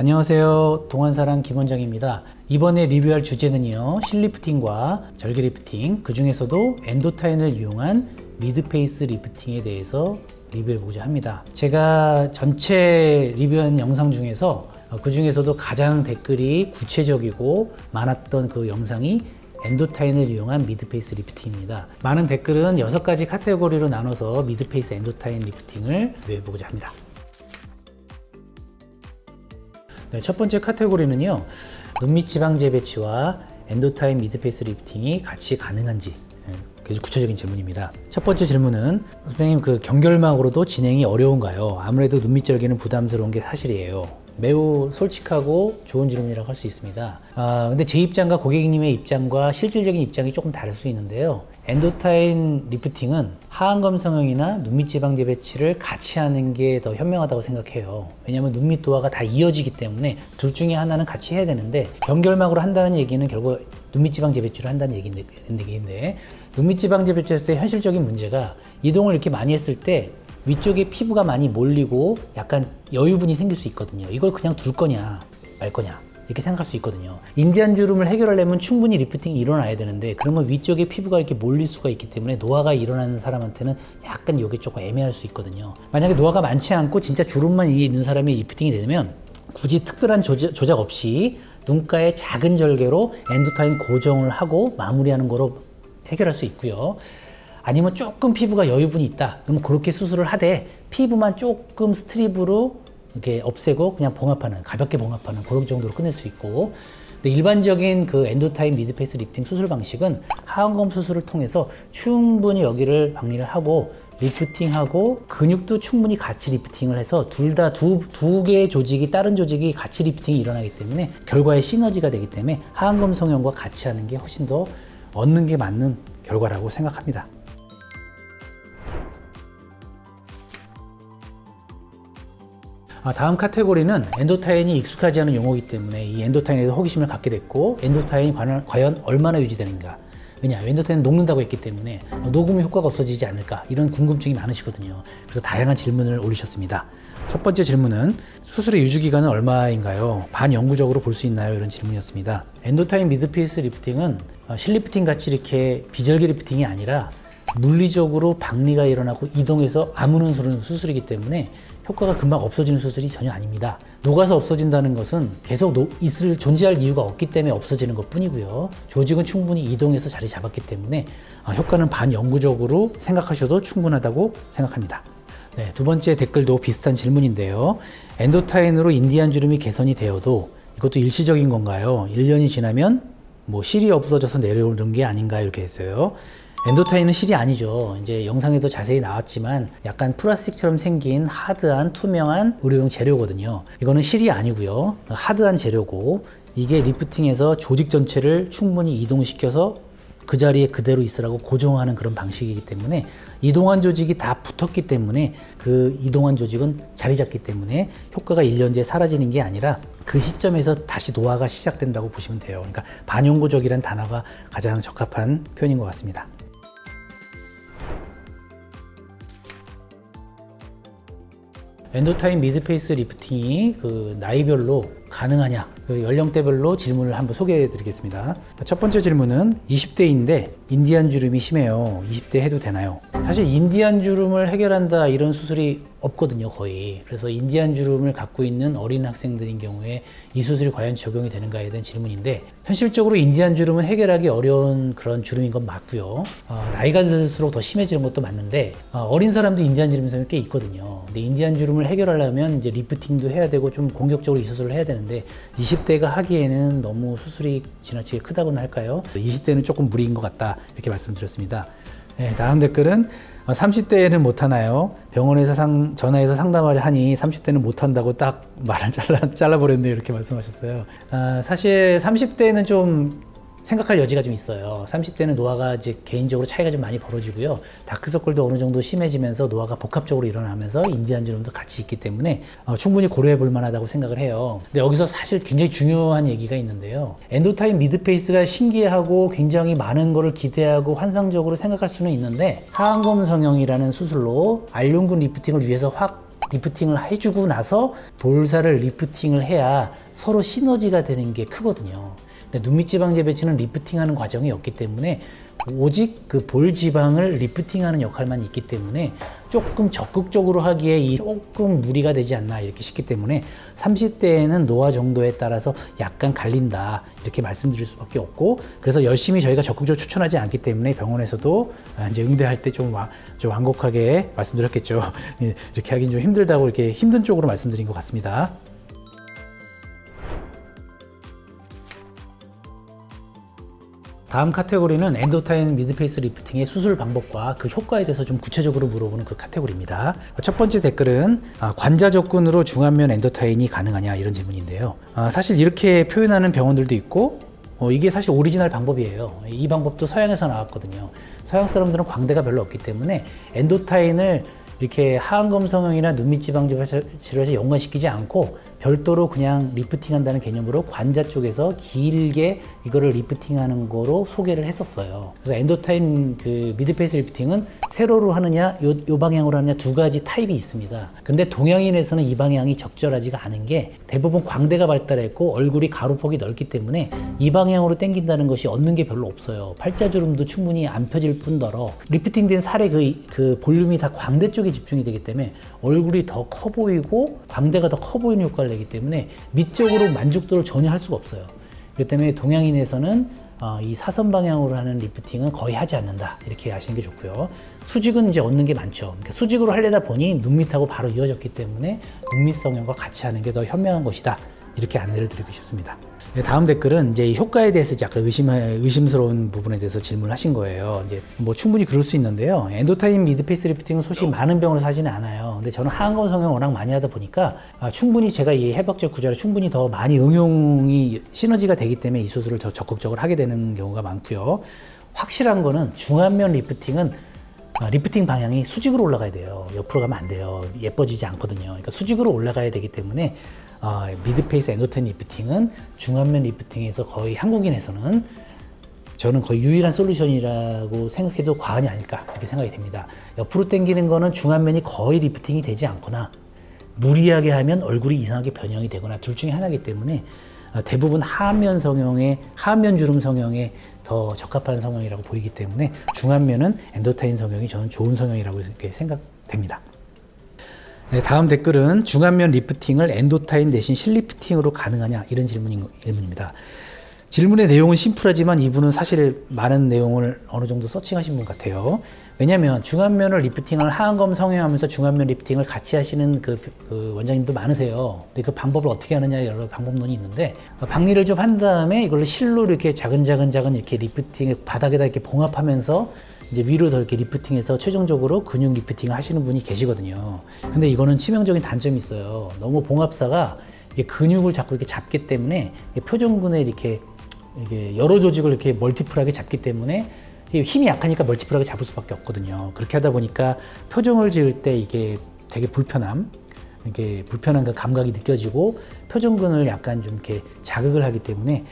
안녕하세요. 동안사랑 김원장입니다. 이번에 리뷰할 주제는요, 실리프팅과 절개 리프팅, 그 중에서도 엔도타인을 이용한 미드페이스 리프팅에 대해서 리뷰해보고자 합니다. 제가 전체 리뷰한 영상 중에서 그 중에서도 가장 댓글이 구체적이고 많았던 그 영상이 엔도타인을 이용한 미드페이스 리프팅입니다. 많은 댓글은 6가지 카테고리로 나눠서 미드페이스 엔도타인 리프팅을 리뷰해보고자 합니다. 네, 첫 번째 카테고리는요, 눈밑 지방 재배치와 엔도타인 미드페이스 리프팅이 같이 가능한지, 굉장히 구체적인 질문입니다. 첫 번째 질문은, 선생님, 경결막으로도 진행이 어려운가요? 아무래도 눈밑 절개는 부담스러운 게 사실이에요. 매우 솔직하고 좋은 질문이라고 할 수 있습니다. 근데 제 입장과 고객님의 입장과 실질적인 입장이 조금 다를 수 있는데요, 엔도타인 리프팅은 하안검 성형이나 눈밑 지방 재배치를 같이 하는 게 더 현명하다고 생각해요. 왜냐하면 눈밑 도화가 다 이어지기 때문에 둘 중에 하나는 같이 해야 되는데, 경결막으로 한다는 얘기는 결국 눈밑 지방 재배치를 한다는 얘기인데, 눈밑 지방 재배치 했을 때 현실적인 문제가, 이동을 이렇게 많이 했을 때 위쪽에 피부가 많이 몰리고 약간 여유분이 생길 수 있거든요. 이걸 그냥 둘 거냐 말 거냐 이렇게 생각할 수 있거든요. 인디안 주름을 해결하려면 충분히 리프팅이 일어나야 되는데, 그러면 위쪽에 피부가 이렇게 몰릴 수가 있기 때문에 노화가 일어나는 사람한테는 약간 이게 조금 애매할 수 있거든요. 만약에 노화가 많지 않고 진짜 주름만 있는 사람이 리프팅이 되면 굳이 특별한 조작 없이 눈가에 작은 절개로 엔도타인 고정을 하고 마무리하는 거로 해결할 수 있고요. 아니면 조금 피부가 여유분이 있다, 그러면 그렇게 수술을 하되 피부만 조금 스트립으로 이렇게 없애고 그냥 봉합하는, 가볍게 봉합하는 그런 정도로 끝낼 수 있고, 근데 일반적인 엔도타인 미드페이스 리프팅 수술 방식은 하안검 수술을 통해서 충분히 여기를 박리를 하고 리프팅하고 근육도 충분히 같이 리프팅을 해서 둘 다 두 개의 조직이, 다른 조직이 같이 리프팅이 일어나기 때문에 결과에 시너지가 되기 때문에 하안검 성형과 같이 하는 게 훨씬 더 얻는 게 맞는 결과라고 생각합니다. 다음 카테고리는 엔도타인이 익숙하지 않은 용어이기 때문에 이 엔도타인에 대해서 호기심을 갖게 됐고, 엔도타인이 과연 얼마나 유지되는가, 왜냐, 엔도타인은 녹는다고 했기 때문에 녹으면 효과가 없어지지 않을까, 이런 궁금증이 많으시거든요. 그래서 다양한 질문을 올리셨습니다. 첫 번째 질문은, 수술의 유지기간은 얼마인가요? 반영구적으로 볼 수 있나요? 이런 질문이었습니다. 엔도타인 미드페이스 리프팅은 실리프팅 같이 이렇게 비절개 리프팅이 아니라 물리적으로 박리가 일어나고 이동해서 아무는 수술이기 때문에 효과가 금방 없어지는 수술이 전혀 아닙니다. 녹아서 없어진다는 것은 계속 존재할 이유가 없기 때문에 없어지는 것 뿐이고요. 조직은 충분히 이동해서 자리 잡았기 때문에 효과는 반영구적으로 생각하셔도 충분하다고 생각합니다. 네, 두 번째 댓글도 비슷한 질문인데요. 엔도타인으로 인디안 주름이 개선이 되어도 이것도 일시적인 건가요? 1년이 지나면 실이 없어져서 내려오는 게 아닌가요? 이렇게 했어요. 엔도타인은 실이 아니죠. 이제 영상에도 자세히 나왔지만 약간 플라스틱처럼 생긴 하드한 투명한 의료용 재료거든요. 이거는 실이 아니고요, 하드한 재료고, 이게 리프팅해서 조직 전체를 충분히 이동시켜서 그 자리에 그대로 있으라고 고정하는 그런 방식이기 때문에, 이동한 조직이 다 붙었기 때문에 그 이동한 조직은 자리 잡기 때문에 효과가 1년째 사라지는 게 아니라 그 시점에서 다시 노화가 시작된다고 보시면 돼요. 그러니까 반영구적이라는 단어가 가장 적합한 표현인 것 같습니다. 엔도타인 미드페이스 리프팅이 나이별로 가능하냐, 연령대별로 질문을 한번 소개해 드리겠습니다. 첫 번째 질문은, 20대인데 인디안 주름이 심해요. 20대 해도 되나요? 사실 인디안 주름을 해결한다 이런 수술이 없거든요, 거의. 그래서 인디안 주름을 갖고 있는 어린 학생들인 경우에 이 수술이 과연 적용이 되는가에 대한 질문인데, 현실적으로 인디안 주름은 해결하기 어려운 그런 주름인 건 맞고요. 나이가 들수록 더 심해지는 것도 맞는데, 어린 사람도 인디안 주름이 꽤 있거든요. 근데 인디안 주름을 해결하려면 이제 리프팅도 해야 되고 좀 공격적으로 이 수술을 해야 되는데, 20대가 하기에는 너무 수술이 지나치게 크다고나 할까요? 20대는 조금 무리인 것 같다, 이렇게 말씀드렸습니다. 네, 다음 댓글은, 30대에는 못하나요? 병원에서 전화해서 상담을 하니 30대는 못한다고 딱 말을 잘라버렸네요, 이렇게 말씀하셨어요. 사실 30대는 좀 생각할 여지가 좀 있어요. 30대는 노화가 이제 개인적으로 차이가 좀 많이 벌어지고요. 다크서클도 어느 정도 심해지면서 노화가 복합적으로 일어나면서 인디안 주름도 같이 있기 때문에 충분히 고려해 볼 만하다고 생각을 해요. 근데 여기서 사실 굉장히 중요한 얘기가 있는데요. 엔도타인 미드페이스가 신기하고 굉장히 많은 거를 기대하고 환상적으로 생각할 수는 있는데, 하안검 성형이라는 수술로 알륜근 리프팅을 위해서 확 리프팅을 해주고 나서 볼살을 리프팅을 해야 서로 시너지가 되는 게 크거든요. 근데 눈밑지방 재배치는 리프팅하는 과정이 없기 때문에 오직 그 볼 지방을 리프팅하는 역할만 있기 때문에 조금 적극적으로 하기에 조금 무리가 되지 않나 이렇게 싶기 때문에 30대에는 노화 정도에 따라서 약간 갈린다 이렇게 말씀드릴 수밖에 없고, 그래서 열심히 저희가 적극적으로 추천하지 않기 때문에 병원에서도 이제 응대할 때 좀 완곡하게 말씀드렸겠죠. 이렇게 하긴 좀 힘들다고 이렇게 힘든 쪽으로 말씀드린 것 같습니다. 다음 카테고리는 엔도타인 미드페이스 리프팅의 수술 방법과 그 효과에 대해서 좀 구체적으로 물어보는 그 카테고리입니다. 첫 번째 댓글은 관자 접근으로 중안면 엔도타인이 가능하냐 이런 질문인데요. 사실 이렇게 표현하는 병원들도 있고 이게 사실 오리지널 방법이에요. 이 방법도 서양에서 나왔거든요. 서양 사람들은 광대가 별로 없기 때문에 엔도타인을 이렇게 하안검 성형이나 눈밑지방 치료에서 연관시키지 않고 별도로 그냥 리프팅 한다는 개념으로 관자 쪽에서 길게 이거를 리프팅하는 거로 소개를 했었어요. 그래서 엔도타인 그 미드페이스 리프팅은 세로로 하느냐 요 방향으로 하느냐 두 가지 타입이 있습니다. 근데 동양인에서는 이 방향이 적절하지가 않은 게 대부분 광대가 발달했고 얼굴이 가로폭이 넓기 때문에 이 방향으로 당긴다는 것이 얻는 게 별로 없어요. 팔자주름도 충분히 안 펴질 뿐더러 리프팅된 살의 그 볼륨이 다 광대 쪽에 집중이 되기 때문에 얼굴이 더 커 보이고 광대가 더 커 보이는 효과를 내기 때문에 미적으로 만족도를 전혀 할 수가 없어요. 그렇기 때문에 동양인에서는 이 사선 방향으로 하는 리프팅은 거의 하지 않는다 이렇게 아시는 게 좋고요. 수직은 이제 얻는 게 많죠. 그러니까 수직으로 하려다 보니 눈밑하고 바로 이어졌기 때문에 눈밑 성형과 같이 하는 게 더 현명한 것이다 이렇게 안내를 드리고 싶습니다. 다음 댓글은 이제 이 효과에 대해서 약간 의심스러운 부분에 대해서 질문을 하신 거예요. 이제 뭐 충분히 그럴 수 있는데요. 엔도타인 미드페이스 리프팅은 솔직히 많은 병원에서 하지는 않아요. 근데 저는 하안검 성형 워낙 많이 하다 보니까 충분히 제가 이 해박적 구조를 충분히 더 많이 응용이 시너지가 되기 때문에 이 수술을 더 적극적으로 하게 되는 경우가 많고요. 확실한 거는 중안면 리프팅은 리프팅 방향이 수직으로 올라가야 돼요. 옆으로 가면 안 돼요. 예뻐지지 않거든요. 그러니까 수직으로 올라가야 되기 때문에 미드페이스 엔도타인 리프팅은 중안면 리프팅에서 거의 한국인에서는 저는 거의 유일한 솔루션이라고 생각해도 과언이 아닐까 이렇게 생각이 됩니다. 옆으로 당기는 거는 중안면이 거의 리프팅이 되지 않거나 무리하게 하면 얼굴이 이상하게 변형이 되거나 둘 중에 하나이기 때문에 대부분 하안면 성형에 하안면 주름 성형에 더 적합한 성형이라고 보이기 때문에 중안면은 엔도타인 성형이 저는 좋은 성형이라고 이렇게 생각됩니다. 네, 다음 댓글은 중안면 리프팅을 엔도타인 대신 실리프팅으로 가능하냐 이런 질문입니다. 질문의 내용은 심플하지만 이분은 사실 많은 내용을 어느 정도 서칭하신 분 같아요. 왜냐하면 중안면을 리프팅을 하안검 성형하면서 중안면 리프팅을 같이 하시는 그 원장님도 많으세요. 근데 그 방법을 어떻게 하느냐 여러 방법론이 있는데 박리를 좀 한 다음에 이걸로 실로 이렇게 작은 이렇게 리프팅 바닥에다 이렇게 봉합하면서 이제 위로 더 이렇게 리프팅해서 최종적으로 근육 리프팅을 하시는 분이 계시거든요. 근데 이거는 치명적인 단점이 있어요. 너무 봉합사가 이게 근육을 자꾸 이렇게 잡기 때문에 표정근에 이렇게 여러 조직을 이렇게 멀티플하게 잡기 때문에 힘이 약하니까 멀티플하게 잡을 수밖에 없거든요. 그렇게 하다 보니까 표정을 지을 때 이게 되게 이게 불편한 그 감각이 느껴지고 표정근을 약간 좀 이렇게 자극을 하기 때문에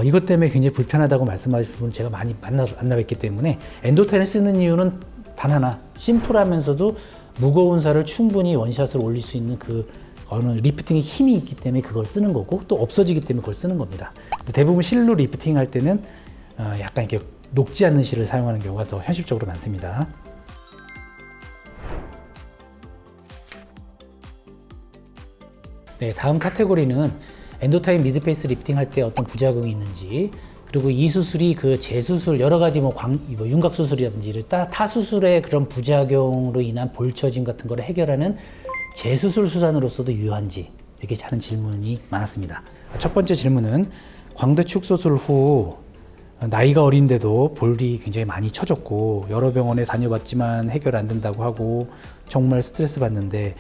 이것 때문에 굉장히 불편하다고 말씀하신 분 제가 많이 만나뵙기 때문에 엔도타인을 쓰는 이유는 단 하나, 심플하면서도 무거운 살을 충분히 원샷을 올릴 수 있는 그 어느 리프팅의 힘이 있기 때문에 그걸 쓰는 거고 또 없어지기 때문에 그걸 쓰는 겁니다. 대부분 실로 리프팅 할 때는 약간 이렇게 녹지 않는 실을 사용하는 경우가 더 현실적으로 많습니다. 네, 다음 카테고리는 엔도타인 미드페이스 리프팅 할 때 어떤 부작용이 있는지, 그리고 이 수술이 그 재수술 여러 가지 뭐 윤곽 수술이라든지 타 수술의 그런 부작용으로 인한 볼처짐 같은 거를 해결하는 재수술 수단으로서도 유효한지 이렇게 하는 질문이 많았습니다. 첫 번째 질문은 광대축 수술 후 나이가 어린데도 볼이 굉장히 많이 처졌고 여러 병원에 다녀봤지만 해결 안 된다고 하고 정말 스트레스 받는데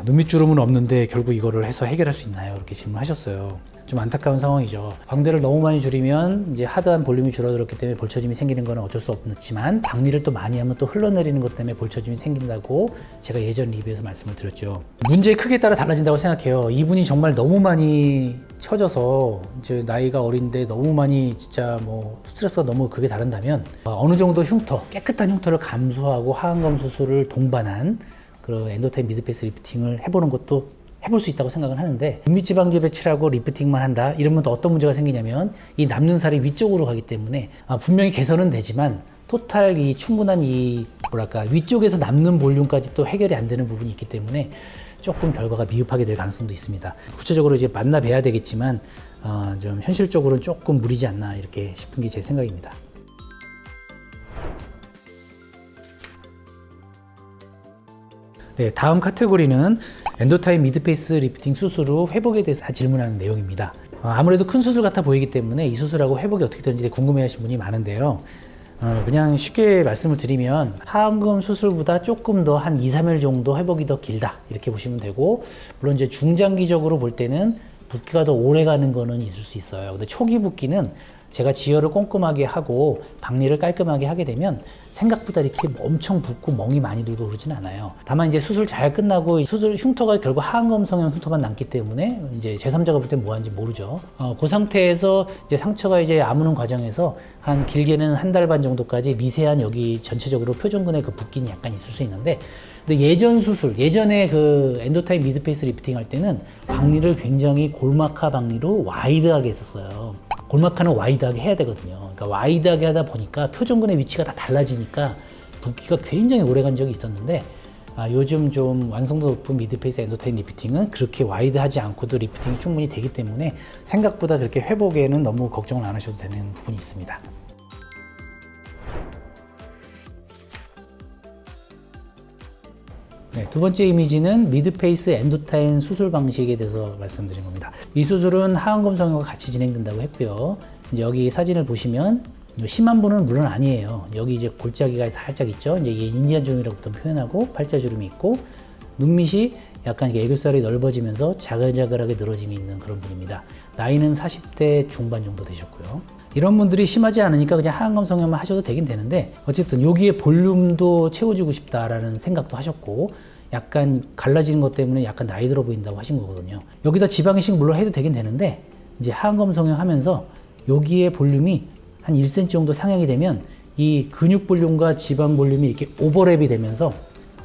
눈밑주름은 없는데 결국 이거를 해서 해결할 수 있나요? 이렇게 질문하셨어요. 좀 안타까운 상황이죠. 광대를 너무 많이 줄이면 이제 하드한 볼륨이 줄어들었기 때문에 볼처짐이 생기는 건 어쩔 수 없지만 박리를 또 많이 하면 또 흘러내리는 것 때문에 볼처짐이 생긴다고 제가 예전 리뷰에서 말씀을 드렸죠. 문제의 크기에 따라 달라진다고 생각해요. 이분이 정말 너무 많이 처져서 이제 나이가 어린데 너무 많이 진짜 뭐 스트레스가 너무 그게 다른다면 어느 정도 흉터, 깨끗한 흉터를 감소하고 하안검 수술을 동반한 그 엔도타인 미드페이스 리프팅을 해보는 것도 해볼 수 있다고 생각을 하는데, 눈밑지방제 배치라고 리프팅만 한다 이러면 또 어떤 문제가 생기냐면 이 남는 살이 위쪽으로 가기 때문에 분명히 개선은 되지만 토탈 이 충분한 이 뭐랄까 위쪽에서 남는 볼륨까지 또 해결이 안 되는 부분이 있기 때문에 조금 결과가 미흡하게 될 가능성도 있습니다. 구체적으로 이제 만나 뵈야 되겠지만 좀 현실적으로는 조금 무리지 않나 이렇게 싶은 게 제 생각입니다. 네, 다음 카테고리는 엔도타인 미드페이스 리프팅 수술 후 회복에 대해서 질문하는 내용입니다. 아무래도 큰 수술 같아 보이기 때문에 이 수술하고 회복이 어떻게 되는지 궁금해하시는 분이 많은데요. 그냥 쉽게 말씀을 드리면 하안검 수술보다 조금 더 한 2-3일 정도 회복이 더 길다 이렇게 보시면 되고, 물론 이제 중장기적으로 볼 때는 붓기가 더 오래 가는 거는 있을 수 있어요. 근데 초기 붓기는 제가 지혈을 꼼꼼하게 하고 박리를 깔끔하게 하게 되면 생각보다 이렇게 엄청 붓고 멍이 많이 들고 그러진 않아요. 다만 이제 수술 잘 끝나고 수술 흉터가 결국 하안검 성형 흉터만 남기 때문에 이제 제3자가 볼 때 뭐 하는지 모르죠. 그 상태에서 이제 상처가 이제 아무는 과정에서 한 길게는 1달 반 정도까지 미세한 여기 전체적으로 표준근의 그 붓기는 약간 있을 수 있는데, 근데 예전 수술, 예전에 그 엔도타인 미드페이스 리프팅 할 때는 박리를 굉장히 골마카 박리로 와이드하게 했었어요. 골마카는 와이드하게 해야 되거든요. 그러니까 와이드하게 하다 보니까 표준근의 위치가 다 달라지니까 붓기가 굉장히 오래 간 적이 있었는데, 요즘 좀 완성도 높은 미드페이스 엔도타인 리프팅은 그렇게 와이드하지 않고도 리프팅이 충분히 되기 때문에 생각보다 그렇게 회복에는 너무 걱정을 안 하셔도 되는 부분이 있습니다. 네, 두 번째 이미지는 미드페이스 엔도타인 수술 방식에 대해서 말씀드린 겁니다. 이 수술은 하안검 성형과 같이 진행된다고 했고요. 이제 여기 사진을 보시면 심한 분은 물론 아니에요. 여기 이제 골짜기가 살짝 있죠. 이제 이게 인디안 주름이라고 보통 표현하고 팔자주름이 있고, 눈밑이 약간 애교살이 넓어지면서 자글자글하게 늘어짐이 있는 그런 분입니다. 나이는 40대 중반 정도 되셨고요. 이런 분들이 심하지 않으니까 그냥 하안검 성형만 하셔도 되긴 되는데, 어쨌든 여기에 볼륨도 채워주고 싶다라는 생각도 하셨고, 약간 갈라지는 것 때문에 약간 나이 들어 보인다고 하신 거거든요. 여기다 지방 이식 물론 해도 되긴 되는데, 이제 하안검 성형하면서 여기에 볼륨이 한 1cm 정도 상향이 되면 이 근육 볼륨과 지방 볼륨이 이렇게 오버랩이 되면서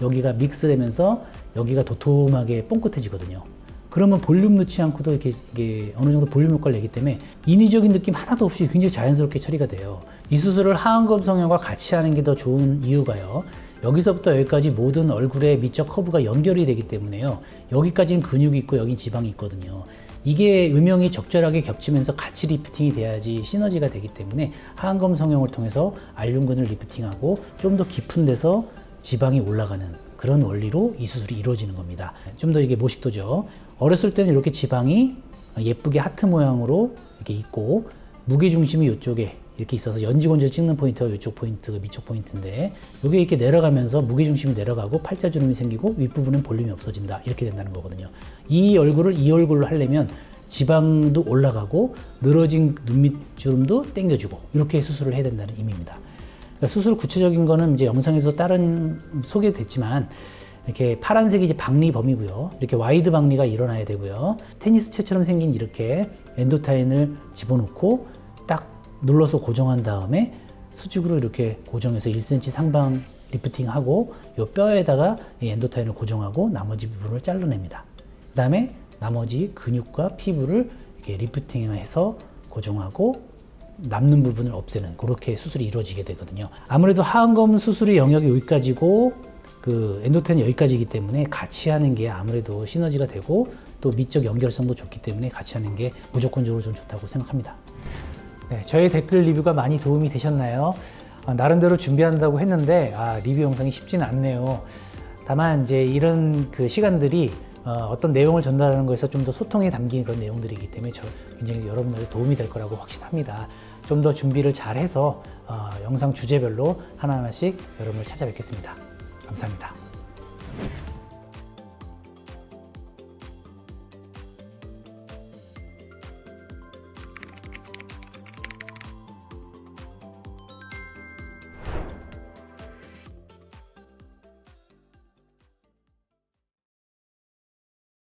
여기가 믹스되면서 여기가 도톰하게 뽕긋해지거든요. 그러면 볼륨 넣지 않고도 이게 어느 정도 볼륨 효과를 내기 때문에 인위적인 느낌 하나도 없이 굉장히 자연스럽게 처리가 돼요. 이 수술을 하안검 성형과 같이 하는 게 더 좋은 이유가요, 여기서부터 여기까지 모든 얼굴의 미적 커브가 연결이 되기 때문에요. 여기까지는 근육이 있고 여긴 지방이 있거든요. 이게 음영이 적절하게 겹치면서 같이 리프팅이 돼야지 시너지가 되기 때문에 하안검 성형을 통해서 알륜근을 리프팅하고 좀 더 깊은 데서 지방이 올라가는 그런 원리로 이 수술이 이루어지는 겁니다. 좀 더 이게 모식도죠. 어렸을 때는 이렇게 지방이 예쁘게 하트 모양으로 이렇게 있고, 무게중심이 이쪽에 이렇게 있어서 연지곤절 찍는 포인트가 이쪽 포인트가 미적 포인트인데, 이게 이렇게 내려가면서 무게중심이 내려가고 팔자주름이 생기고 윗부분은 볼륨이 없어진다 이렇게 된다는 거거든요. 이 얼굴을 이 얼굴로 하려면 지방도 올라가고 늘어진 눈밑주름도 당겨주고 이렇게 수술을 해야 된다는 의미입니다. 그러니까 수술 구체적인 거는 이제 영상에서 다른 소개됐지만, 이렇게 파란색이 이제 박리범이고요. 이렇게 와이드 박리가 일어나야 되고요. 테니스 채처럼 생긴 이렇게 엔도타인을 집어넣고 딱 눌러서 고정한 다음에 수직으로 이렇게 고정해서 1cm 상방 리프팅하고 이 뼈에다가 이 엔도타인을 고정하고 나머지 부분을 잘라냅니다. 그 다음에 나머지 근육과 피부를 이렇게 리프팅해서 고정하고 남는 부분을 없애는 그렇게 수술이 이루어지게 되거든요. 아무래도 하안검 수술의 영역이 여기까지고 그 엔도타인이 여기까지이기 때문에 같이 하는 게 아무래도 시너지가 되고 또 미적 연결성도 좋기 때문에 같이 하는 게 무조건적으로 좀 좋다고 생각합니다. 네, 저의 댓글 리뷰가 많이 도움이 되셨나요? 나름대로 준비한다고 했는데 리뷰 영상이 쉽지는 않네요. 다만 이제 이런 그 시간들이 어떤 내용을 전달하는 거에서 좀 더 소통에 담긴 그런 내용들이기 때문에 굉장히 여러분들의 도움이 될 거라고 확신합니다. 좀 더 준비를 잘 해서 영상 주제별로 하나하나씩 여러분을 찾아뵙겠습니다. 감사합니다.